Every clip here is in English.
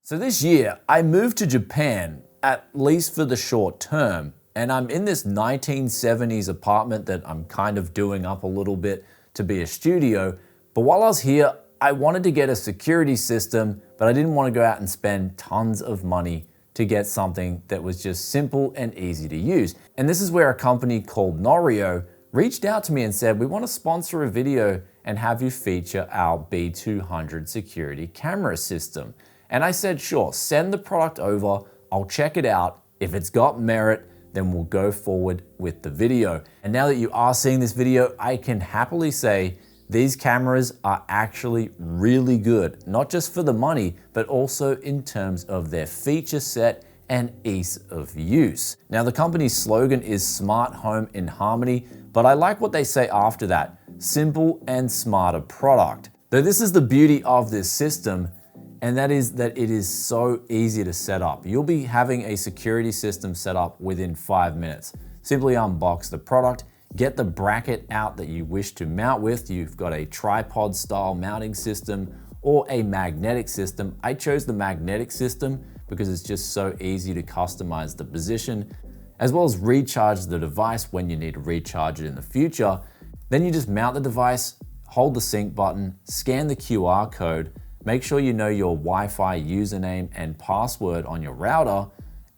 So this year, I moved to Japan, at least for the short term, and I'm in this 1970s apartment that I'm kind of doing up a little bit to be a studio. But while I was here, I wanted to get a security system, but I didn't want to go out and spend tons of money to get something that was just simple and easy to use. And this is where a company called Noorio reached out to me and said, we want to sponsor a video and have you feature our B200 security camera system. And I said, sure, send the product over, I'll check it out. If it's got merit, then we'll go forward with the video. And now that you are seeing this video, I can happily say these cameras are actually really good, not just for the money, but also in terms of their feature set and ease of use. Now, the company's slogan is Smart Home in Harmony, but I like what they say after that, simple and smarter product. Though this is the beauty of this system, and that is that it is so easy to set up. You'll be having a security system set up within 5 minutes. Simply unbox the product, get the bracket out that you wish to mount with. You've got a tripod style mounting system or a magnetic system. I chose the magnetic system because it's just so easy to customize the position, as well as recharge the device when you need to recharge it in the future. Then you just mount the device, hold the sync button, scan the QR code, make sure you know your Wi-Fi username and password on your router,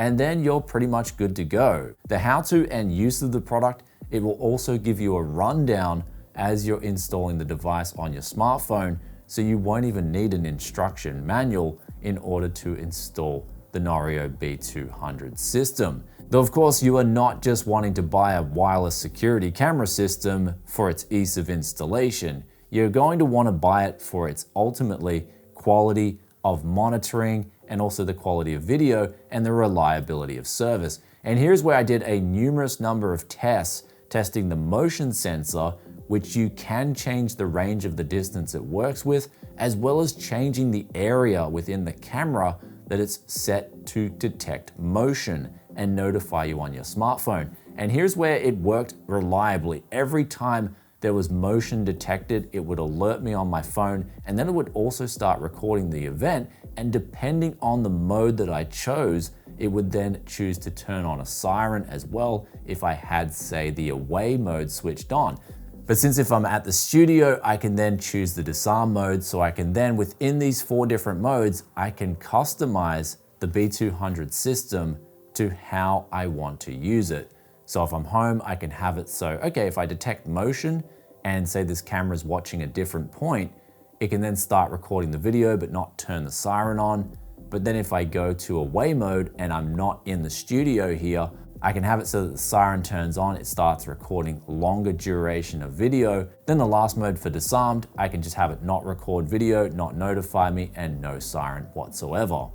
and then you're pretty much good to go. The how-to and use of the product, it will also give you a rundown as you're installing the device on your smartphone, so you won't even need an instruction manual in order to install the Noorio B200 system. Though of course you are not just wanting to buy a wireless security camera system for its ease of installation. You're going to want to buy it for its ultimately quality of monitoring and also the quality of video and the reliability of service. And here's where I did a numerous number of tests testing the motion sensor, which you can change the range of the distance it works with, as well as changing the area within the camera that it's set to detect motion and notify you on your smartphone. And here's where it worked reliably. Every time there was motion detected, it would alert me on my phone, and then it would also start recording the event. And depending on the mode that I chose, it would then choose to turn on a siren as well if I had, say, the away mode switched on. But since if I'm at the studio, I can then choose the disarm mode, so I can then, within these 4 different modes, I can customize the B200 system to how I want to use it. So if I'm home, I can have it so, okay, if I detect motion and say this camera's watching a different point, it can then start recording the video but not turn the siren on. But then if I go to away mode and I'm not in the studio here, I can have it so that the siren turns on, it starts recording longer duration of video. Then the last mode for disarmed, I can just have it not record video, not notify me, and no siren whatsoever.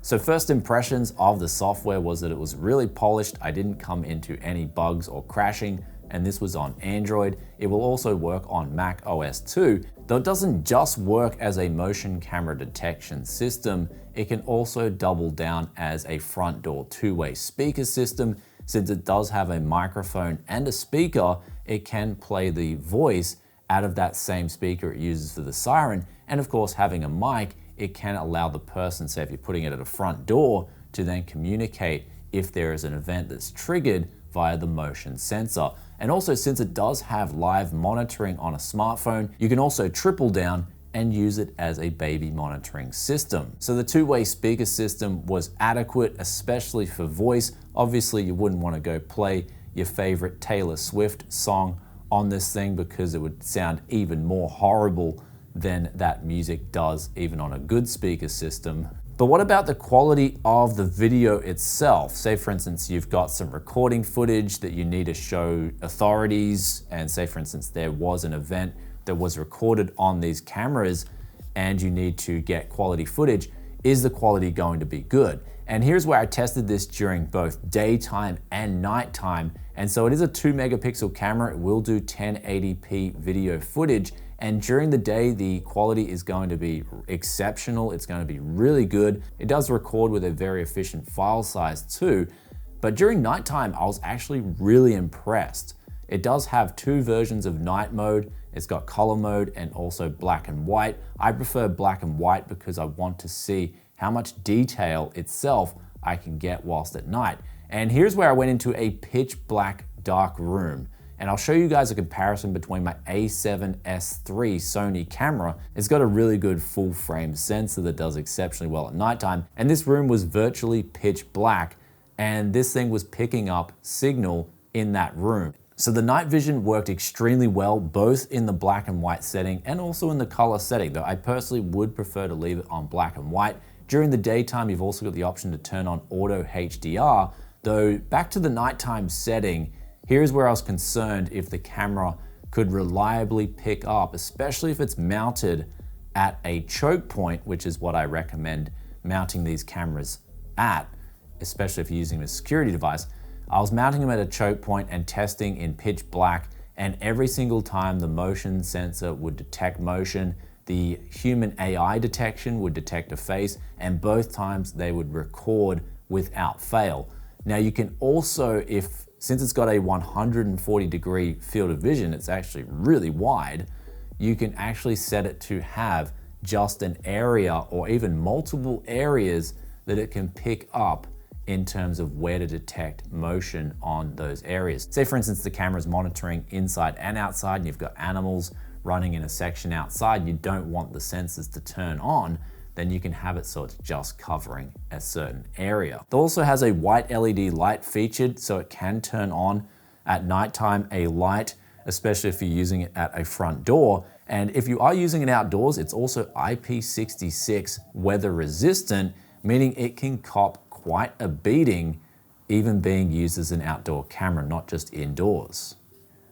So first impressions of the software was that it was really polished. I didn't come into any bugs or crashing, and this was on Android. It will also work on Mac OS too, though it doesn't just work as a motion camera detection system. It can also double down as a front door 2-way speaker system. Since it does have a microphone and a speaker, it can play the voice out of that same speaker it uses for the siren. And of course, having a mic, it can allow the person, say if you're putting it at a front door, to then communicate if there is an event that's triggered via the motion sensor. And also, since it does have live monitoring on a smartphone, you can also triple down and use it as a baby monitoring system. So the 2-way speaker system was adequate, especially for voice. Obviously, you wouldn't want to go play your favorite Taylor Swift song on this thing because it would sound even more horrible than that music does even on a good speaker system. But what about the quality of the video itself? Say for instance, you've got some recording footage that you need to show authorities, and say for instance, there was an event that was recorded on these cameras and you need to get quality footage. Is the quality going to be good? And here's where I tested this during both daytime and nighttime. And so it is a 2 megapixel camera. It will do 1080p video footage. And during the day, the quality is going to be exceptional. It's going to be really good. It does record with a very efficient file size too. But during nighttime, I was actually really impressed. It does have 2 versions of night mode. It's got color mode and also black and white. I prefer black and white because I want to see how much detail itself I can get whilst at night. And here's where I went into a pitch black dark room. And I'll show you guys a comparison between my A7S III Sony camera. It's got a really good full frame sensor that does exceptionally well at nighttime. And this room was virtually pitch black, and this thing was picking up signal in that room. So the night vision worked extremely well, both in the black and white setting and also in the color setting, though I personally would prefer to leave it on black and white. During the daytime, you've also got the option to turn on auto HDR, though back to the nighttime setting, here's where I was concerned if the camera could reliably pick up, especially if it's mounted at a choke point, which is what I recommend mounting these cameras at, especially if you're using a security device. I was mounting them at a choke point and testing in pitch black, and every single time the motion sensor would detect motion, the human AI detection would detect a face, and both times they would record without fail. Now you can also, since it's got a 140-degree field of vision, it's actually really wide, you can actually set it to have just an area or even multiple areas that it can pick up in terms of where to detect motion on those areas. Say for instance, the camera's monitoring inside and outside, and you've got animals running in a section outside, and you don't want the sensors to turn on, then you can have it so it's just covering a certain area. It also has a white LED light featured, so it can turn on at nighttime a light, especially if you're using it at a front door. And if you are using it outdoors, it's also IP66 weather resistant, meaning it can cop quite a beating, even being used as an outdoor camera, not just indoors.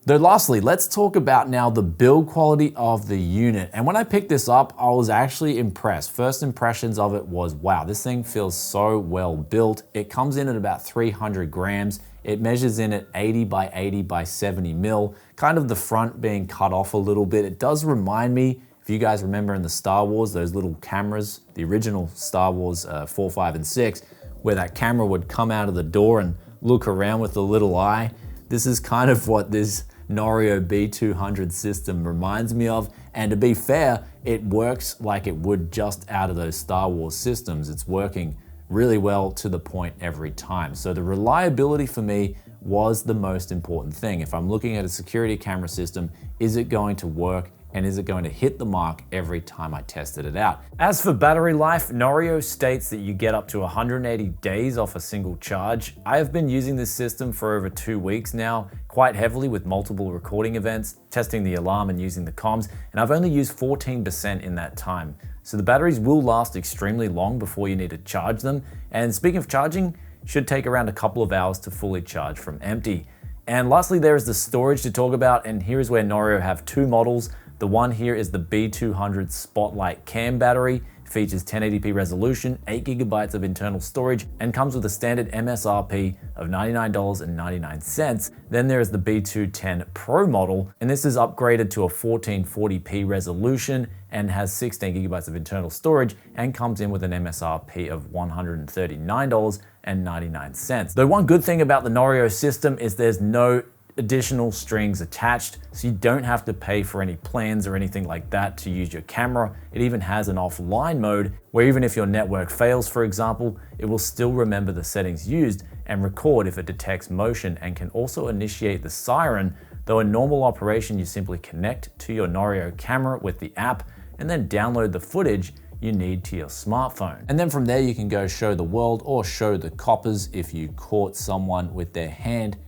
Though lastly, let's talk about now the build quality of the unit. And when I picked this up, I was actually impressed. First impressions of it was, wow, this thing feels so well built. It comes in at about 300 grams. It measures in at 80 by 80 by 70 mil, kind of the front being cut off a little bit. It does remind me, if you guys remember in the Star Wars, those little cameras, the original Star Wars 4, 5, and 6, where that camera would come out of the door and look around with the little eye. This is kind of what this Noorio B200 system reminds me of, and to be fair, it works like it would just out of those Star Wars systems. It's working really well to the point every time. So the reliability for me was the most important thing. If I'm looking at a security camera system, is it going to work? And is it going to hit the mark every time I tested it out? As for battery life, Noorio states that you get up to 180 days off a single charge. I have been using this system for over 2 weeks now, quite heavily with multiple recording events, testing the alarm and using the comms, and I've only used 14% in that time. So the batteries will last extremely long before you need to charge them. And speaking of charging, it should take around a couple of hours to fully charge from empty. And lastly, there is the storage to talk about, and here is where Noorio have two models. The one here is the B200 Spotlight Cam battery. It features 1080p resolution, 8 gigabytes of internal storage, and comes with a standard MSRP of $99.99. Then there is the B210 Pro model, and this is upgraded to a 1440p resolution and has 16 gigabytes of internal storage and comes in with an MSRP of $139.99. Though one good thing about the Noorio system is there's no additional strings attached, so you don't have to pay for any plans or anything like that to use your camera. It even has an offline mode where even if your network fails, for example, it will still remember the settings used and record if it detects motion, and can also initiate the siren. Though in normal operation, you simply connect to your Noorio camera with the app and then download the footage you need to your smartphone. And then from there, you can go show the world or show the coppers if you caught someone with their hand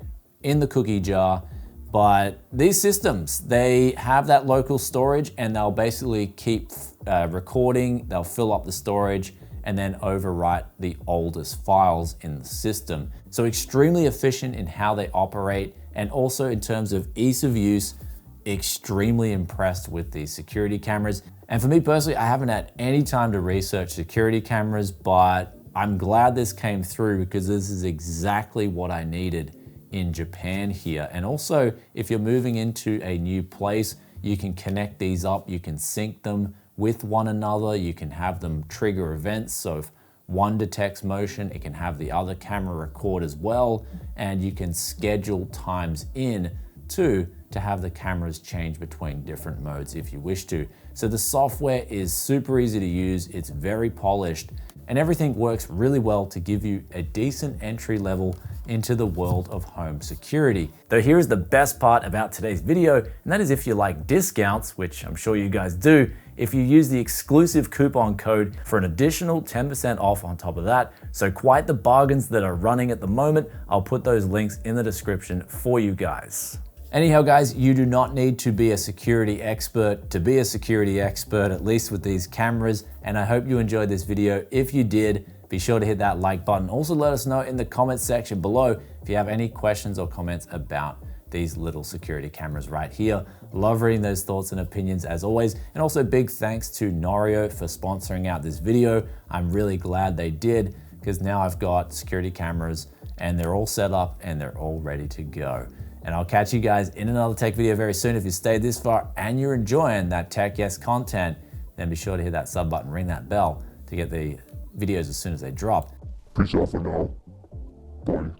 in the cookie jar. But these systems, they have that local storage, and they'll basically keep recording, they'll fill up the storage and then overwrite the oldest files in the system. So extremely efficient in how they operate, and also in terms of ease of use, extremely impressed with these security cameras. And for me personally, I haven't had any time to research security cameras, but I'm glad this came through because this is exactly what I needed in Japan here. And also, if you're moving into a new place, you can connect these up, you can sync them with one another, you can have them trigger events. So if one detects motion, it can have the other camera record as well, and you can schedule times in to have the cameras change between different modes if you wish to. So the software is super easy to use, it's very polished, and everything works really well to give you a decent entry level into the world of home security. Though here's the best part about today's video, and that is if you like discounts, which I'm sure you guys do, if you use the exclusive coupon code for an additional 10% off on top of that. So quite the bargains that are running at the moment. I'll put those links in the description for you guys. Anyhow, guys, you do not need to be a security expert to be a security expert, at least with these cameras. And I hope you enjoyed this video. If you did, be sure to hit that like button. Also, let us know in the comments section below if you have any questions or comments about these little security cameras right here. Love reading those thoughts and opinions as always. And also big thanks to Noorio for sponsoring out this video. I'm really glad they did, because now I've got security cameras and they're all set up and they're all ready to go. And I'll catch you guys in another tech video very soon. If you stayed this far and you're enjoying that Tech Yes content, then be sure to hit that sub button, ring that bell to get the videos as soon as they drop. Peace out for now. Bye.